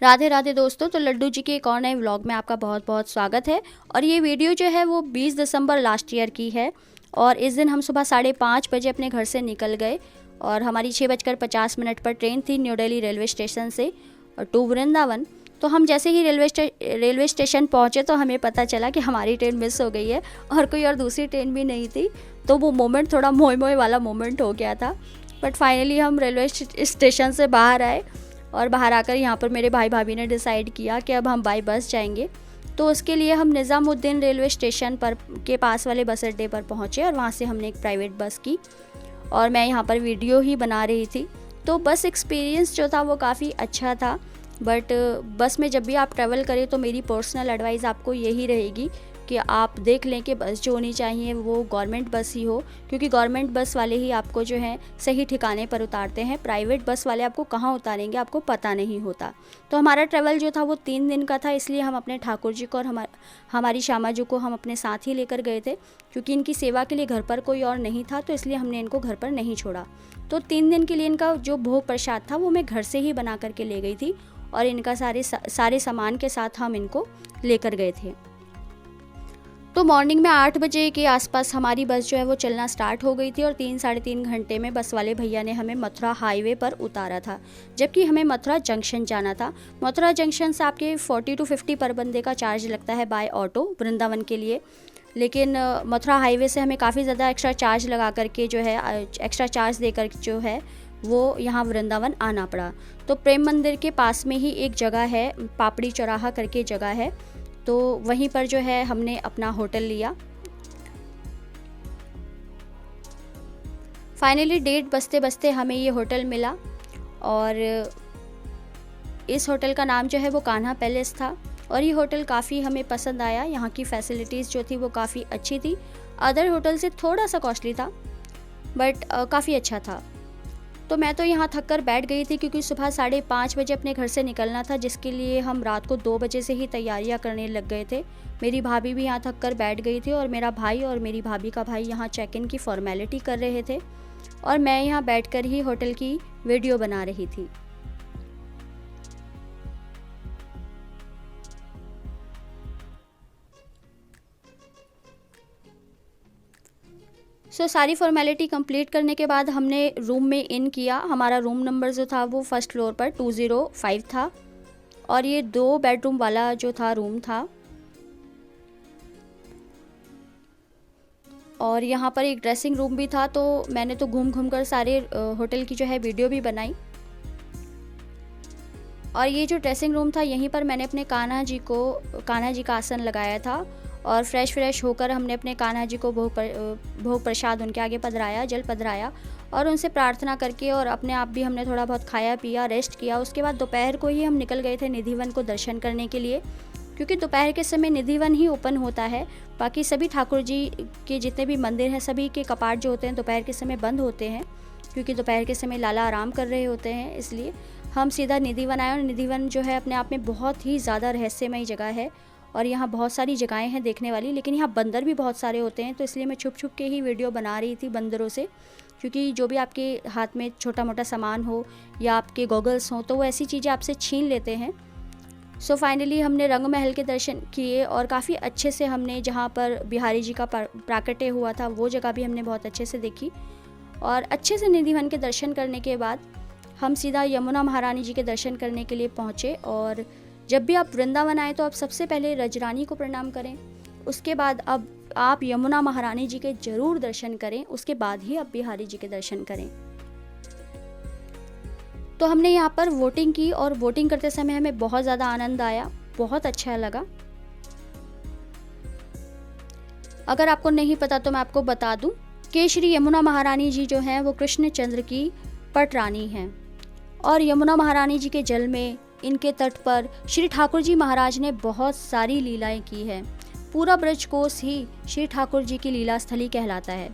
राधे राधे दोस्तों। तो लड्डू जी के एक और नए व्लॉग में आपका बहुत बहुत स्वागत है। और ये वीडियो जो है वो 20 दिसंबर लास्ट ईयर की है। और इस दिन हम सुबह 5:30 बजे अपने घर से निकल गए और हमारी 6:50 पर ट्रेन थी न्यू दिल्ली रेलवे स्टेशन से टू वृंदावन। तो हम जैसे ही रेलवे स्टेशन पहुँचे तो हमें पता चला कि हमारी ट्रेन मिस हो गई है और कोई और दूसरी ट्रेन भी नहीं थी। तो वो मोमेंट थोड़ा मोए मोए वाला मोमेंट हो गया था। बट फाइनली हम रेलवे स्टेशन से बाहर आए और बाहर आकर यहाँ पर मेरे भाई भाभी ने डिसाइड किया कि अब हम बाई बस जाएंगे। तो उसके लिए हम निज़ामुद्दीन रेलवे स्टेशन पर के पास वाले बस अड्डे पर पहुँचे और वहाँ से हमने एक प्राइवेट बस की और मैं यहाँ पर वीडियो ही बना रही थी। तो बस एक्सपीरियंस जो था वो काफ़ी अच्छा था। बट बस में जब भी आप ट्रैवल करें तो मेरी पर्सनल एडवाइस आपको यही रहेगी कि आप देख लें कि बस जो होनी चाहिए वो गवर्नमेंट बस ही हो, क्योंकि गवर्नमेंट बस वाले ही आपको जो है सही ठिकाने पर उतारते हैं। प्राइवेट बस वाले आपको कहाँ उतारेंगे आपको पता नहीं होता। तो हमारा ट्रैवल जो था वो 3 दिन का था, इसलिए हम अपने ठाकुर जी को और हमारी श्यामा जी को हम अपने साथ ही लेकर गए थे, क्योंकि इनकी सेवा के लिए घर पर कोई और नहीं था, तो इसलिए हमने इनको घर पर नहीं छोड़ा। तो 3 दिन के लिए इनका जो भोग प्रसाद था वो मैं घर से ही बना करके ले गई थी और इनका सारे सामान के साथ हम इनको लेकर गए थे। तो मॉर्निंग में 8 बजे के आसपास हमारी बस जो है वो चलना स्टार्ट हो गई थी और 3-3.5 घंटे में बस वाले भैया ने हमें मथुरा हाईवे पर उतारा था, जबकि हमें मथुरा जंक्शन जाना था। मथुरा जंक्शन से आपके 40 to 50 पर बंदे का चार्ज लगता है बाय ऑटो वृंदावन के लिए, लेकिन मथुरा हाईवे से हमें काफ़ी ज़्यादा एक्स्ट्रा चार्ज लगा करके जो है एक्स्ट्रा चार्ज देकर जो है वो यहाँ वृंदावन आना पड़ा। तो प्रेम मंदिर के पास में ही एक जगह है, पापड़ी चौराहा करके जगह है, तो वहीं पर जो है हमने अपना होटल लिया। फाइनली 1:30 बजते बजते हमें ये होटल मिला और इस होटल का नाम जो है वो कान्हा पैलेस था और ये होटल काफ़ी हमें पसंद आया। यहाँ की फैसिलिटीज़ जो थी वो काफ़ी अच्छी थी। अदर होटल से थोड़ा सा कॉस्टली था बट काफ़ी अच्छा था। तो मैं तो यहाँ थक कर बैठ गई थी, क्योंकि सुबह 5:30 बजे अपने घर से निकलना था, जिसके लिए हम रात को 2 बजे से ही तैयारियाँ करने लग गए थे। मेरी भाभी भी यहाँ थक कर बैठ गई थी और मेरा भाई और मेरी भाभी का भाई यहाँ चेक इन की फॉर्मेलिटी कर रहे थे और मैं यहाँ बैठकर ही होटल की वीडियो बना रही थी। सारी फॉर्मेलिटी कंप्लीट करने के बाद हमने रूम में इन किया। हमारा रूम नंबर जो था वो फर्स्ट फ्लोर पर 205 था और ये 2 बेडरूम वाला जो था रूम था। और यहाँ पर एक ड्रेसिंग रूम भी था, तो मैंने तो घूम घूम कर सारे होटल की जो है वीडियो भी बनाई। और ये जो ड्रेसिंग रूम था यहीं पर मैंने अपने कान्हा जी का आसन लगाया था और फ्रेश होकर हमने अपने कान्हा जी को भोग प्रसाद उनके आगे पधराया, जल पधराया और उनसे प्रार्थना करके और अपने आप भी हमने थोड़ा बहुत खाया पिया, रेस्ट किया। उसके बाद दोपहर को ही हम निकल गए थे निधिवन को दर्शन करने के लिए, क्योंकि दोपहर के समय निधिवन ही ओपन होता है। बाकी सभी ठाकुर जी के जितने भी मंदिर हैं सभी के कपाट जो होते हैं दोपहर के समय बंद होते हैं, क्योंकि दोपहर के समय लाला आराम कर रहे होते हैं। इसलिए हम सीधा निधिवन आए और निधिवन जो है अपने आप में बहुत ही ज़्यादा रहस्यमय जगह है और यहाँ बहुत सारी जगहें हैं देखने वाली, लेकिन यहाँ बंदर भी बहुत सारे होते हैं, तो इसलिए मैं छुप छुप के ही वीडियो बना रही थी बंदरों से, क्योंकि जो भी आपके हाथ में छोटा मोटा सामान हो या आपके गॉगल्स हों तो वो ऐसी चीज़ें आपसे छीन लेते हैं। फाइनली हमने रंग महल के दर्शन किए और काफ़ी अच्छे से हमने जहाँ पर बिहारी जी का प्राकट्य हुआ था वो जगह भी हमने बहुत अच्छे से देखी। और अच्छे से निधिवन के दर्शन करने के बाद हम सीधा यमुना महारानी जी के दर्शन करने के लिए पहुँचे। और जब भी आप वृंदावन आए तो आप सबसे पहले रजरानी को प्रणाम करें, उसके बाद अब आप यमुना महारानी जी के जरूर दर्शन करें, उसके बाद ही आप बिहारी जी के दर्शन करें। तो हमने यहाँ पर वोटिंग की और वोटिंग करते समय हमें बहुत ज़्यादा आनंद आया, बहुत अच्छा लगा। अगर आपको नहीं पता तो मैं आपको बता दूं कि श्री यमुना महारानी जी जो हैं वो कृष्णचंद्र की पटरानी हैं और यमुना महारानी जी के जल में इनके तट पर श्री ठाकुर जी महाराज ने बहुत सारी लीलाएं की है। पूरा ब्रजकोश ही श्री ठाकुर जी की लीला स्थली कहलाता है।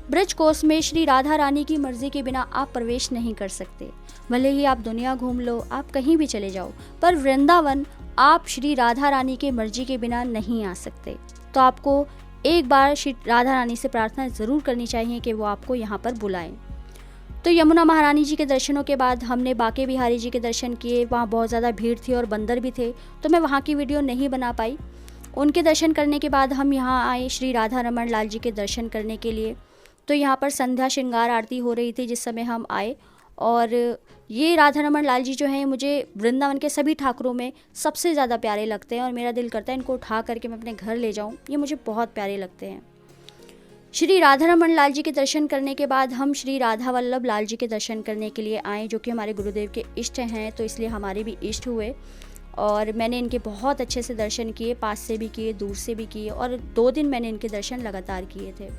ब्रजकोश में श्री राधा रानी की मर्जी के बिना आप प्रवेश नहीं कर सकते, भले ही आप दुनिया घूम लो, आप कहीं भी चले जाओ, पर वृंदावन आप श्री राधा रानी की मर्जी के बिना नहीं आ सकते। तो आपको एक बार श्री राधा रानी से प्रार्थना ज़रूर करनी चाहिए कि वो आपको यहाँ पर बुलाएं। तो यमुना महारानी जी के दर्शनों के बाद हमने बांके बिहारी जी के दर्शन किए। वहाँ बहुत ज़्यादा भीड़ थी और बंदर भी थे, तो मैं वहाँ की वीडियो नहीं बना पाई। उनके दर्शन करने के बाद हम यहाँ आए श्री राधा रमन लाल जी के दर्शन करने के लिए। तो यहाँ पर संध्या श्रृंगार आरती हो रही थी जिस समय हम आए। और ये राधा रमन लाल जी जो हैं, मुझे वृंदावन के सभी ठाकुरों में सबसे ज़्यादा प्यारे लगते हैं और मेरा दिल करता है इनको उठा करके मैं अपने घर ले जाऊँ। ये मुझे बहुत प्यारे लगते हैं। श्री राधा रमन लाल जी के दर्शन करने के बाद हम श्री राधा वल्लभ लाल जी के दर्शन करने के लिए आए, जो कि हमारे गुरुदेव के इष्ट हैं, तो इसलिए हमारे भी इष्ट हुए। और मैंने इनके बहुत अच्छे से दर्शन किए, पास से भी किए, दूर से भी किए, और 2 दिन मैंने इनके दर्शन लगातार किए थे।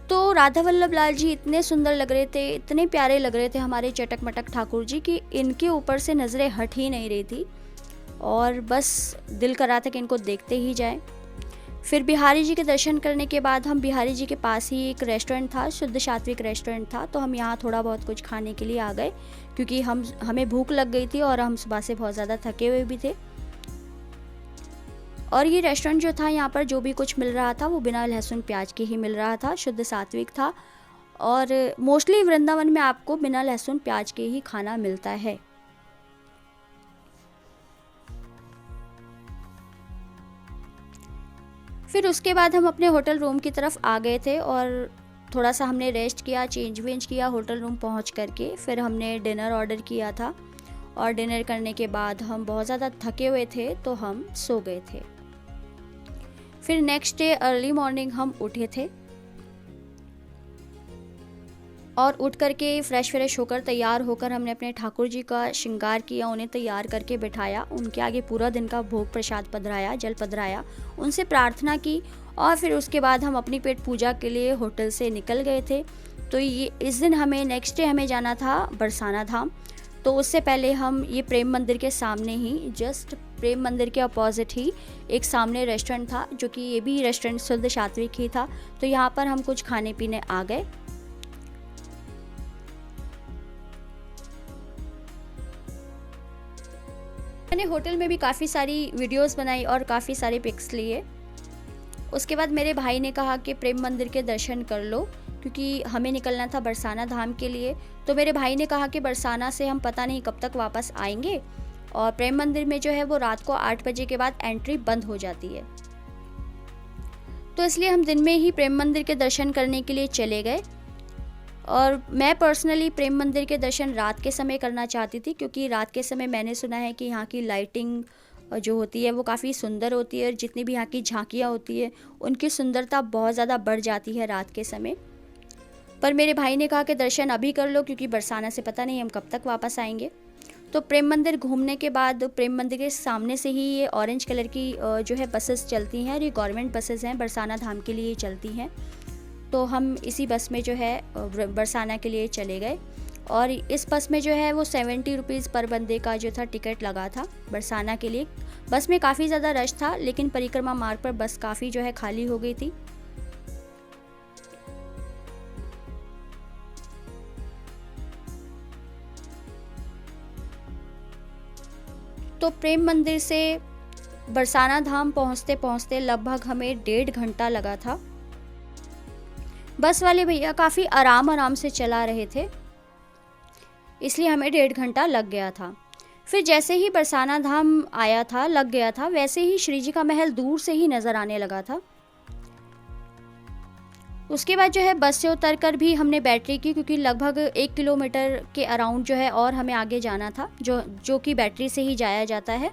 तो राधा वल्लभ लाल जी इतने सुंदर लग रहे थे, इतने प्यारे लग रहे थे हमारे चटक मटक ठाकुर जी, कि इनके ऊपर से नज़रें हट ही नहीं रही थी और बस दिल कर रहा था कि इनको देखते ही जाए। फिर बिहारी जी के दर्शन करने के बाद हम बिहारी जी के पास ही एक रेस्टोरेंट था, शुद्ध सात्विक रेस्टोरेंट था, तो हम यहाँ थोड़ा बहुत कुछ खाने के लिए आ गए क्योंकि हमें भूख लग गई थी और हम सुबह से बहुत ज़्यादा थके हुए भी थे। और ये रेस्टोरेंट जो था, यहाँ पर जो भी कुछ मिल रहा था वो बिना लहसुन प्याज के ही मिल रहा था, शुद्ध सात्विक था। और मोस्टली वृंदावन में आपको बिना लहसुन प्याज के ही खाना मिलता है। फिर उसके बाद हम अपने होटल रूम की तरफ आ गए थे और थोड़ा सा हमने रेस्ट किया, चेंज वेंज किया होटल रूम पहुंच करके। फिर हमने डिनर ऑर्डर किया था और डिनर करने के बाद हम बहुत ज़्यादा थके हुए थे तो हम सो गए थे। फिर नेक्स्ट डे अर्ली मॉर्निंग हम उठे थे और उठ करके फ्रेश होकर तैयार होकर हमने अपने ठाकुर जी का श्रृंगार किया, उन्हें तैयार करके बिठाया, उनके आगे पूरा दिन का भोग प्रसाद पधराया, जल पधराया, उनसे प्रार्थना की और फिर उसके बाद हम अपनी पेट पूजा के लिए होटल से निकल गए थे। तो ये इस दिन हमें नेक्स्ट डे हमें जाना था बरसाना धाम। तो उससे पहले हम ये प्रेम मंदिर के सामने ही, जस्ट प्रेम मंदिर के अपोजिट ही एक सामने रेस्टोरेंट था, जो कि ये भी रेस्टोरेंट शुद्ध सात्विक ही था, तो यहाँ पर हम कुछ खाने पीने आ गए। मैंने होटल में भी काफ़ी सारी वीडियोस बनाई और काफ़ी सारे पिक्स लिए। उसके बाद मेरे भाई ने कहा कि प्रेम मंदिर के दर्शन कर लो, क्योंकि हमें निकलना था बरसाना धाम के लिए। तो मेरे भाई ने कहा कि बरसाना से हम पता नहीं कब तक वापस आएंगे और प्रेम मंदिर में जो है वो रात को 8 बजे के बाद एंट्री बंद हो जाती है, तो इसलिए हम दिन में ही प्रेम मंदिर के दर्शन करने के लिए चले गए। और मैं पर्सनली प्रेम मंदिर के दर्शन रात के समय करना चाहती थी, क्योंकि रात के समय मैंने सुना है कि यहाँ की लाइटिंग जो होती है वो काफ़ी सुंदर होती है और जितनी भी यहाँ की झांकियाँ होती है उनकी सुंदरता बहुत ज़्यादा बढ़ जाती है रात के समय। पर मेरे भाई ने कहा कि दर्शन अभी कर लो, क्योंकि बरसाना से पता नहीं हम कब तक वापस आएंगे। तो प्रेम मंदिर घूमने के बाद प्रेम मंदिर के सामने से ही ये ऑरेंज कलर की जो है बसेस चलती हैं, और ये गवर्नमेंट बसेस हैं, बरसाना धाम के लिए चलती हैं। तो हम इसी बस में जो है बरसाना के लिए चले गए और इस बस में जो है वो 70 रुपीज़ पर बंदे का जो था टिकट लगा था बरसाना के लिए। बस में काफ़ी ज़्यादा रश था, लेकिन परिक्रमा मार्ग पर बस काफ़ी जो है खाली हो गई थी। तो प्रेम मंदिर से बरसाना धाम पहुँचते पहुँचते लगभग हमें 1.5 घंटा लगा था। बस वाले भैया काफ़ी आराम से चला रहे थे, इसलिए हमें 1.5 घंटा लग गया था। फिर जैसे ही बरसाना धाम लग गया था, वैसे ही श्री जी का महल दूर से ही नज़र आने लगा था। उसके बाद जो है बस से उतरकर भी हमने बैटरी की, क्योंकि लगभग 1 किलोमीटर के अराउंड जो है और हमें आगे जाना था, जो कि बैटरी से ही जाया जाता है।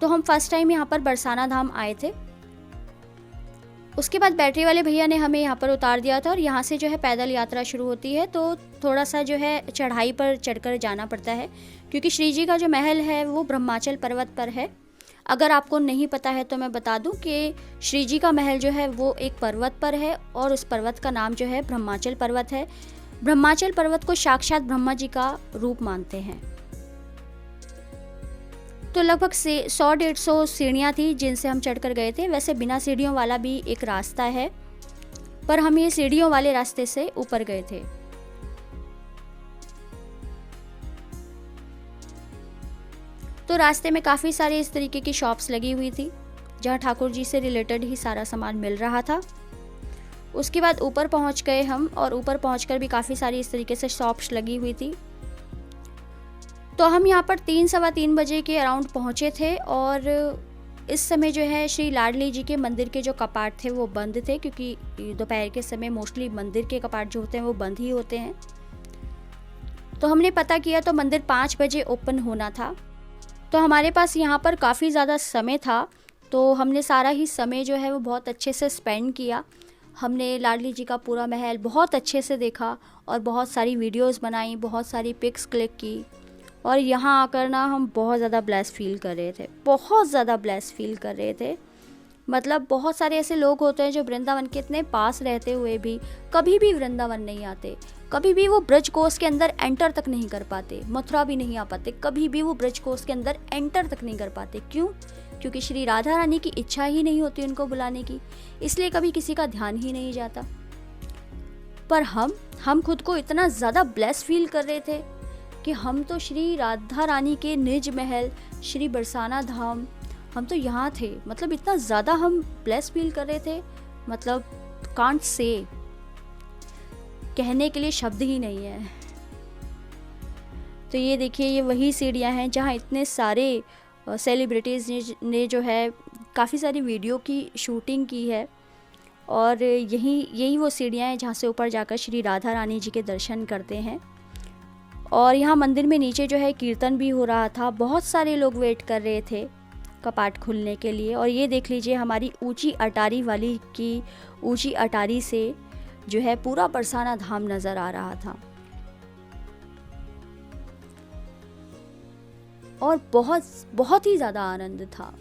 तो हम फर्स्ट टाइम यहाँ पर बरसाना धाम आए थे। उसके बाद बैटरी वाले भैया ने हमें यहाँ पर उतार दिया था और यहाँ से जो है पैदल यात्रा शुरू होती है। तो थोड़ा सा जो है चढ़ाई पर चढ़कर जाना पड़ता है, क्योंकि श्री जी का जो महल है वो ब्रह्माचल पर्वत पर है। अगर आपको नहीं पता है तो मैं बता दूं कि श्री जी का महल जो है वो एक पर्वत पर है और उस पर्वत का नाम जो है ब्रह्माचल पर्वत है। ब्रह्माचल पर्वत को साक्षात ब्रह्मा जी का रूप मानते हैं। तो लगभग 100-150 सीढ़ियाँ थी जिनसे हम चढ़कर गए थे। वैसे बिना सीढ़ियों वाला भी एक रास्ता है, पर हम ये सीढ़ियों वाले रास्ते से ऊपर गए थे। तो रास्ते में काफ़ी सारे इस तरीके की शॉप्स लगी हुई थी, जहाँ ठाकुर जी से रिलेटेड ही सारा सामान मिल रहा था। उसके बाद ऊपर पहुंच गए हम, और ऊपर पहुंचकर भी काफ़ी सारी इस तरीके से शॉप्स लगी हुई थी। तो हम यहाँ पर 3 सवा 3 बजे के अराउंड पहुँचे थे, और इस समय जो है श्री लाडली जी के मंदिर के जो कपाट थे वो बंद थे, क्योंकि दोपहर के समय मोस्टली मंदिर के कपाट जो होते हैं वो बंद ही होते हैं। तो हमने पता किया तो मंदिर 5 बजे ओपन होना था। तो हमारे पास यहाँ पर काफ़ी ज़्यादा समय था, तो हमने सारा ही समय जो है वो बहुत अच्छे से स्पेंड किया। हमने लाडली जी का पूरा महल बहुत अच्छे से देखा और बहुत सारी वीडियोस बनाई, बहुत सारी पिक्स क्लिक की, और यहाँ आकर ना हम बहुत ज़्यादा ब्लेस फील कर रहे थे, बहुत ज़्यादा ब्लेस फील कर रहे थे। मतलब बहुत सारे ऐसे लोग होते हैं जो वृंदावन के इतने पास रहते हुए भी कभी भी वृंदावन नहीं आते, कभी भी वो ब्रज कोस के अंदर एंटर तक नहीं कर पाते, मथुरा भी नहीं आ पाते, कभी भी वो ब्रज कोस के अंदर एंटर तक नहीं कर पाते। क्यों? क्योंकि श्री राधा रानी की इच्छा ही नहीं होती उनको बुलाने की, इसलिए कभी किसी का ध्यान ही नहीं जाता। पर हम खुद को इतना ज़्यादा ब्लेस फील कर रहे थे कि हम तो श्री राधा रानी के निज महल श्री बरसाना धाम, हम तो यहाँ थे। मतलब इतना ज़्यादा हम ब्लेस फील कर रहे थे, मतलब कांट से, कहने के लिए शब्द ही नहीं है। तो ये देखिए, ये वही सीढ़ियाँ हैं जहाँ इतने सारे सेलिब्रिटीज़ ने जो है काफ़ी सारी वीडियो की शूटिंग की है, और यही वो सीढ़ियाँ हैं जहाँ से ऊपर जाकर श्री राधा रानी जी के दर्शन करते हैं। और यहाँ मंदिर में नीचे जो है कीर्तन भी हो रहा था, बहुत सारे लोग वेट कर रहे थे कपाट खुलने के लिए। और ये देख लीजिए, हमारी ऊंची अटारी वाली की ऊंची अटारी से जो है पूरा बरसाना धाम नज़र आ रहा था, और बहुत बहुत ही ज़्यादा आनंद था।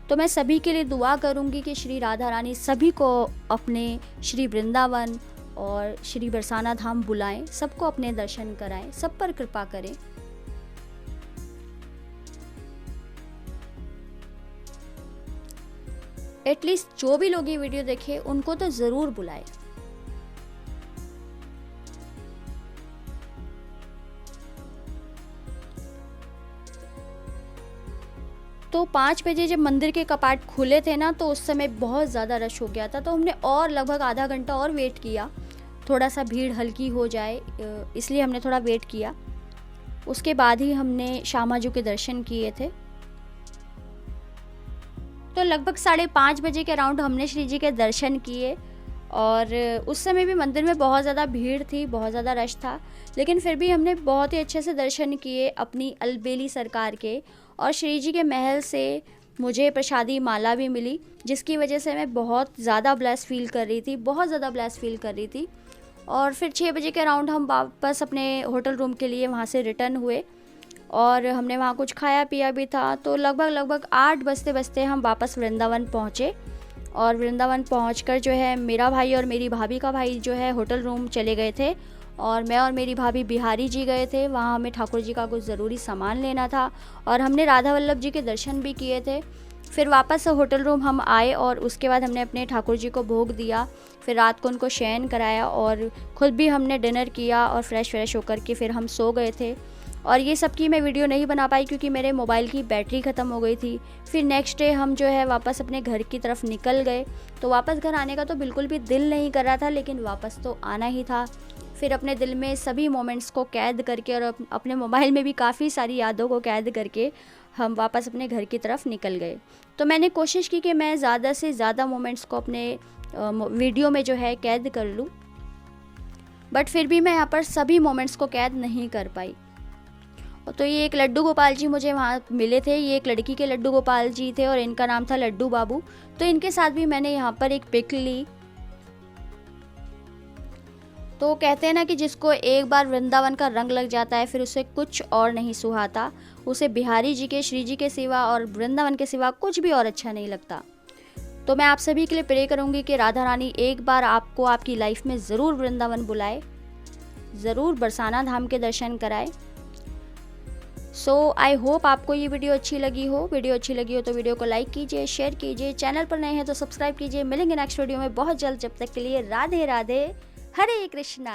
तो मैं सभी के लिए दुआ करूंगी कि श्री राधा रानी सभी को अपने श्री वृंदावन और श्री बरसाना धाम बुलाएं, सबको अपने दर्शन कराएं, सब पर कृपा करें। एटलीस्ट जो भी लोग ये वीडियो देखें उनको तो ज़रूर बुलाएं। तो 5 बजे जब मंदिर के कपाट खुले थे ना, तो उस समय बहुत ज़्यादा रश हो गया था। तो हमने और लगभग आधा घंटा और वेट किया, थोड़ा सा भीड़ हल्की हो जाए, इसलिए हमने थोड़ा वेट किया। उसके बाद ही हमने श्यामा जी के दर्शन किए थे। तो लगभग 5:30 बजे के अराउंड हमने श्री जी के दर्शन किए, और उस समय भी मंदिर में बहुत ज़्यादा भीड़ थी, बहुत ज़्यादा रश था, लेकिन फिर भी हमने बहुत ही अच्छे से दर्शन किए अपनी अलबेली सरकार के। और श्री जी के महल से मुझे प्रसादी माला भी मिली, जिसकी वजह से मैं बहुत ज़्यादा ब्लेस फील कर रही थी, बहुत ज़्यादा ब्लेस फील कर रही थी। और फिर 6 बजे के अराउंड हम वापस अपने होटल रूम के लिए वहाँ से रिटर्न हुए, और हमने वहाँ कुछ खाया पिया भी था। तो लगभग 8 बजते बजते हम वापस वृंदावन पहुँचे, और वृंदावन पहुँचकर जो है मेरा भाई और मेरी भाभी का भाई जो है होटल रूम चले गए थे, और मैं और मेरी भाभी बिहारी जी गए थे। वहाँ हमें ठाकुर जी का कुछ ज़रूरी सामान लेना था, और हमने राधा वल्लभ जी के दर्शन भी किए थे। फिर वापस होटल रूम हम आए, और उसके बाद हमने अपने ठाकुर जी को भोग दिया, फिर रात को उनको शयन कराया, और ख़ुद भी हमने डिनर किया, और फ्रेश होकर के फिर हम सो गए थे। और ये सब की मैं वीडियो नहीं बना पाई क्योंकि मेरे मोबाइल की बैटरी ख़त्म हो गई थी। फिर नेक्स्ट डे हम जो है वापस अपने घर की तरफ निकल गए। तो वापस घर आने का तो बिल्कुल भी दिल नहीं कर रहा था, लेकिन वापस तो आना ही था। फिर अपने दिल में सभी मोमेंट्स को कैद करके, और अपने मोबाइल में भी काफ़ी सारी यादों को कैद करके हम वापस अपने घर की तरफ निकल गए। तो मैंने कोशिश की कि मैं ज़्यादा से ज़्यादा मोमेंट्स को अपने वीडियो में जो है कैद कर लूँ, बट फिर भी मैं यहाँ पर सभी मोमेंट्स को कैद नहीं कर पाई। तो ये एक लड्डू गोपाल जी मुझे वहाँ मिले थे। ये एक लड़की के लड्डू गोपाल जी थे, और इनका नाम था लड्डू बाबू। तो इनके साथ भी मैंने यहाँ पर एक पिक ली। तो कहते हैं ना कि जिसको एक बार वृंदावन का रंग लग जाता है, फिर उसे कुछ और नहीं सुहाता, उसे बिहारी जी के, श्री जी के सिवा और वृंदावन के सिवा कुछ भी और अच्छा नहीं लगता। तो मैं आप सभी के लिए प्रे करूँगी कि राधा रानी एक बार आपको आपकी लाइफ में ज़रूर वृंदावन बुलाए, ज़रूर बरसाना धाम के दर्शन कराए। सो आई होप आपको ये वीडियो अच्छी लगी हो। वीडियो अच्छी लगी हो तो वीडियो को लाइक कीजिए, शेयर कीजिए, चैनल पर नए हैं तो सब्सक्राइब कीजिए। मिलेंगे नेक्स्ट वीडियो में। बहुत जल्द, जब तक के लिए राधे राधे, हरे कृष्णा।